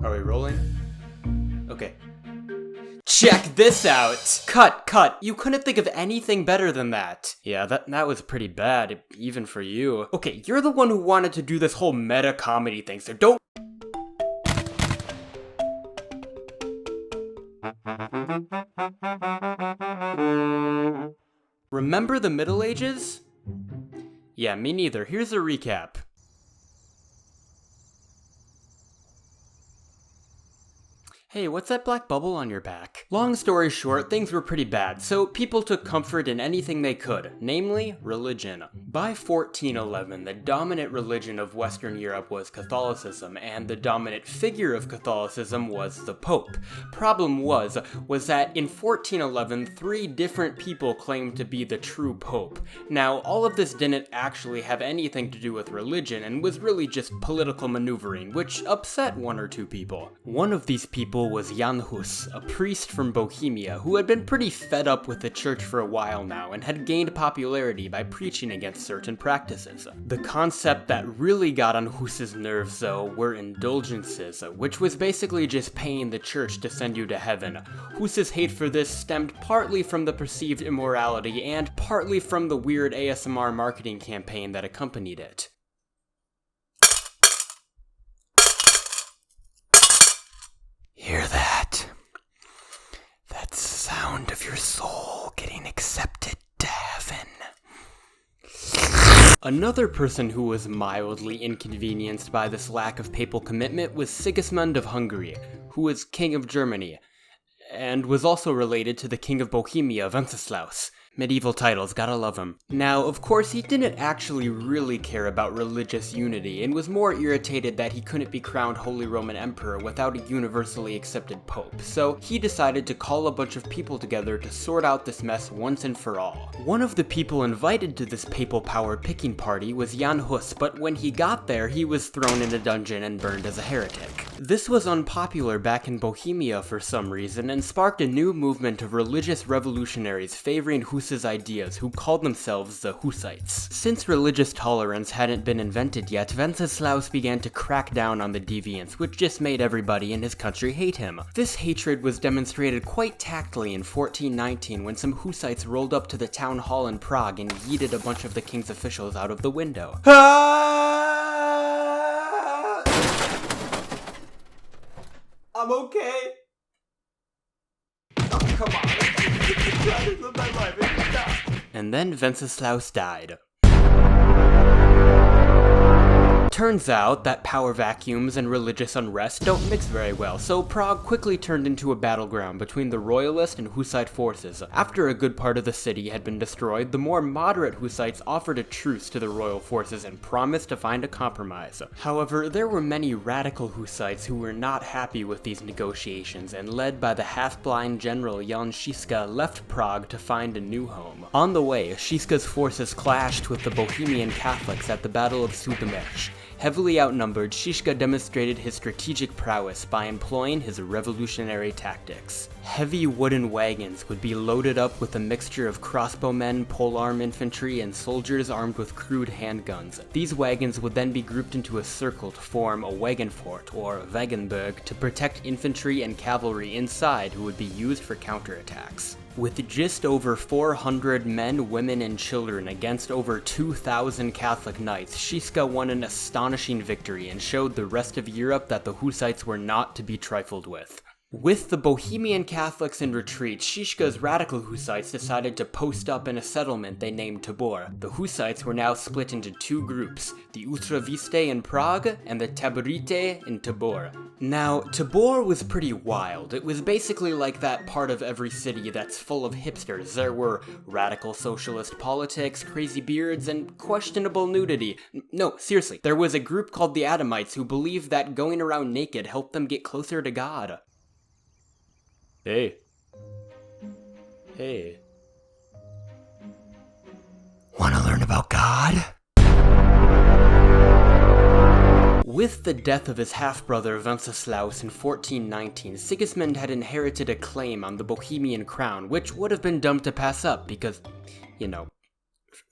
Are we rolling? Okay. Check this out! Cut! You couldn't think of anything better than that. Yeah, that was pretty bad, even for you. Okay, you're the one who wanted to do this whole meta-comedy thing, so don't— Remember the Middle Ages? Yeah, me neither. Here's a recap. Hey, what's that black bubble on your back? Long story short, things were pretty bad, so people took comfort in anything they could, namely, religion. By 1411, the dominant religion of Western Europe was Catholicism, and the dominant figure of Catholicism was the Pope. Problem was that in 1411, 3 different people claimed to be the true Pope. Now, all of this didn't actually have anything to do with religion, and was really just political maneuvering, which upset 1 or 2 people. One of these people was Jan Hus, a priest from Bohemia who had been pretty fed up with the church for a while now and had gained popularity by preaching against certain practices. The concept that really got on Hus's nerves, though, were indulgences, which was basically just paying the church to send you to heaven. Hus's hate for this stemmed partly from the perceived immorality and partly from the weird ASMR marketing campaign that accompanied it. Hear that? That's the sound of your soul getting accepted to heaven. Another person who was mildly inconvenienced by this lack of papal commitment was Sigismund of Hungary, who was king of Germany, and was also related to the king of Bohemia, Wenceslaus. Medieval titles, gotta love him. Now, of course, he didn't actually really care about religious unity, and was more irritated that he couldn't be crowned Holy Roman Emperor without a universally accepted pope, so he decided to call a bunch of people together to sort out this mess once and for all. One of the people invited to this papal power picking party was Jan Hus, but when he got there, he was thrown in a dungeon and burned as a heretic. This was unpopular back in Bohemia for some reason, and sparked a new movement of religious revolutionaries favoring Hus's ideas, who called themselves the Hussites. Since religious tolerance hadn't been invented yet, Wenceslaus began to crack down on the deviants, which just made everybody in his country hate him. This hatred was demonstrated quite tactily in 1419 when some Hussites rolled up to the town hall in Prague and yeeted a bunch of the king's officials out of the window. I'm okay. Oh, come on. And then Wenceslaus died. Turns out that power vacuums and religious unrest don't mix very well, so Prague quickly turned into a battleground between the royalist and Hussite forces. After a good part of the city had been destroyed, the more moderate Hussites offered a truce to the royal forces and promised to find a compromise. However, there were many radical Hussites who were not happy with these negotiations, and led by the half-blind general Jan Zizka left Prague to find a new home. On the way, Zizka's forces clashed with the Bohemian Catholics at the Battle of Sudemesh. Heavily outnumbered, Zizka demonstrated his strategic prowess by employing his revolutionary tactics. Heavy wooden wagons would be loaded up with a mixture of crossbowmen, polearm infantry, and soldiers armed with crude handguns. These wagons would then be grouped into a circle to form a wagon fort, or Wagenburg, to protect infantry and cavalry inside who would be used for counterattacks. With just over 400 men, women, and children against over 2,000 Catholic knights, Zizka won an astonishing victory and showed the rest of Europe that the Hussites were not to be trifled with. With the Bohemian Catholics in retreat, Zizka's radical Hussites decided to post up in a settlement they named Tabor. The Hussites were now split into 2 groups, the Ustaviste in Prague and the Taborite in Tabor. Now, Tabor was pretty wild. It was basically like that part of every city that's full of hipsters. There were radical socialist politics, crazy beards, and questionable nudity. No, seriously, there was a group called the Adamites who believed that going around naked helped them get closer to God. Hey. Wanna learn about God? With the death of his half-brother Wenceslaus in 1419, Sigismund had inherited a claim on the Bohemian crown, which would have been dumb to pass up because, you know,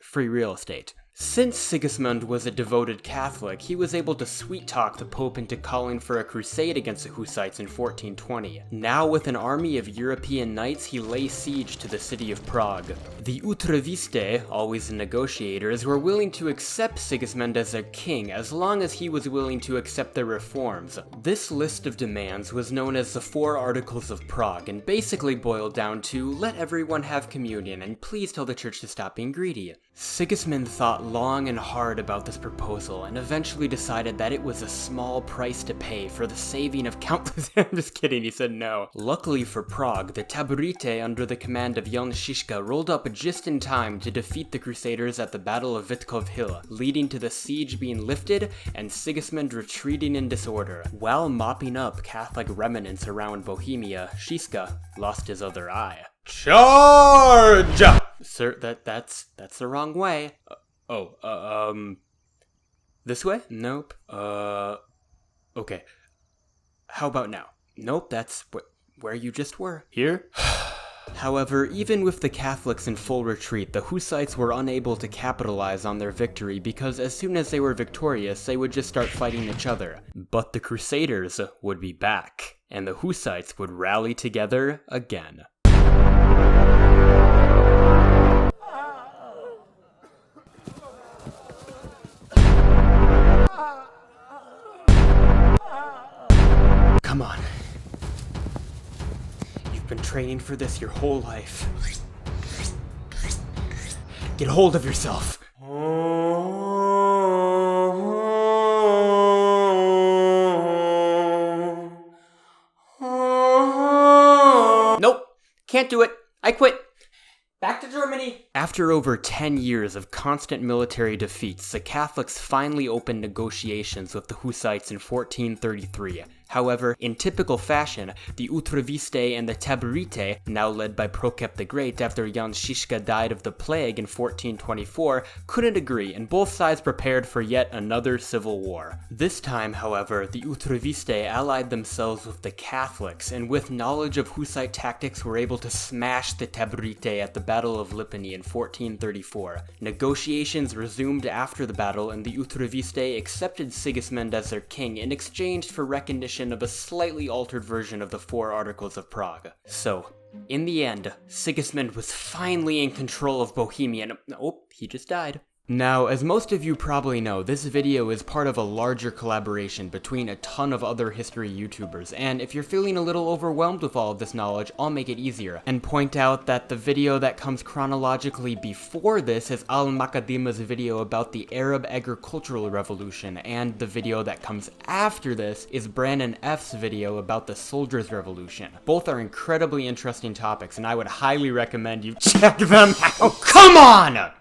free real estate. Since Sigismund was a devoted Catholic, he was able to sweet-talk the Pope into calling for a crusade against the Hussites in 1420. Now with an army of European knights, he lay siege to the city of Prague. The Utreviste, always the negotiators, were willing to accept Sigismund as their king as long as he was willing to accept their reforms. This list of demands was known as the Four Articles of Prague and basically boiled down to let everyone have communion and please tell the church to stop being greedy. Sigismund thought long and hard about this proposal and eventually decided that it was a small price to pay for the saving of countless— I'm just kidding, he said no. Luckily for Prague, the Taborite under the command of Jan Zizka rolled up just in time to defeat the Crusaders at the Battle of Witkov Hill, leading to the siege being lifted and Sigismund retreating in disorder. While mopping up Catholic remnants around Bohemia, Zizka lost his other eye. Charge! Sir, that's the wrong way. This way? Nope. Okay. How about now? Nope, that's where you just were. Here? However, even with the Catholics in full retreat, the Hussites were unable to capitalize on their victory because as soon as they were victorious, they would just start fighting each other. But the Crusaders would be back, and the Hussites would rally together again. Come on. You've been training for this your whole life. Get hold of yourself. Nope, can't do it. I quit. Back to Germany! After over 10 years of constant military defeats, the Catholics finally opened negotiations with the Hussites in 1433. However, in typical fashion, the Utreviste and the Taborite, now led by Prokop the Great after Jan Zizka died of the plague in 1424, couldn't agree, and both sides prepared for yet another civil war. This time, however, the Utreviste allied themselves with the Catholics, and with knowledge of Hussite tactics were able to smash the Taborite at the Battle of Lipany in 1434. Negotiations resumed after the battle, and the Utreviste accepted Sigismund as their king in exchange for recognition of a slightly altered version of the Four Articles of Prague. So, in the end, Sigismund was finally in control of Bohemia. Oh, he just died. Now, as most of you probably know, this video is part of a larger collaboration between a ton of other history YouTubers, and if you're feeling a little overwhelmed with all of this knowledge, I'll make it easier, and point out that the video that comes chronologically before this is Al-Makadima's video about the Arab Agricultural Revolution, and the video that comes after this is Brandon F's video about the Soldiers' Revolution. Both are incredibly interesting topics, and I would highly recommend you check them out. Oh, come on!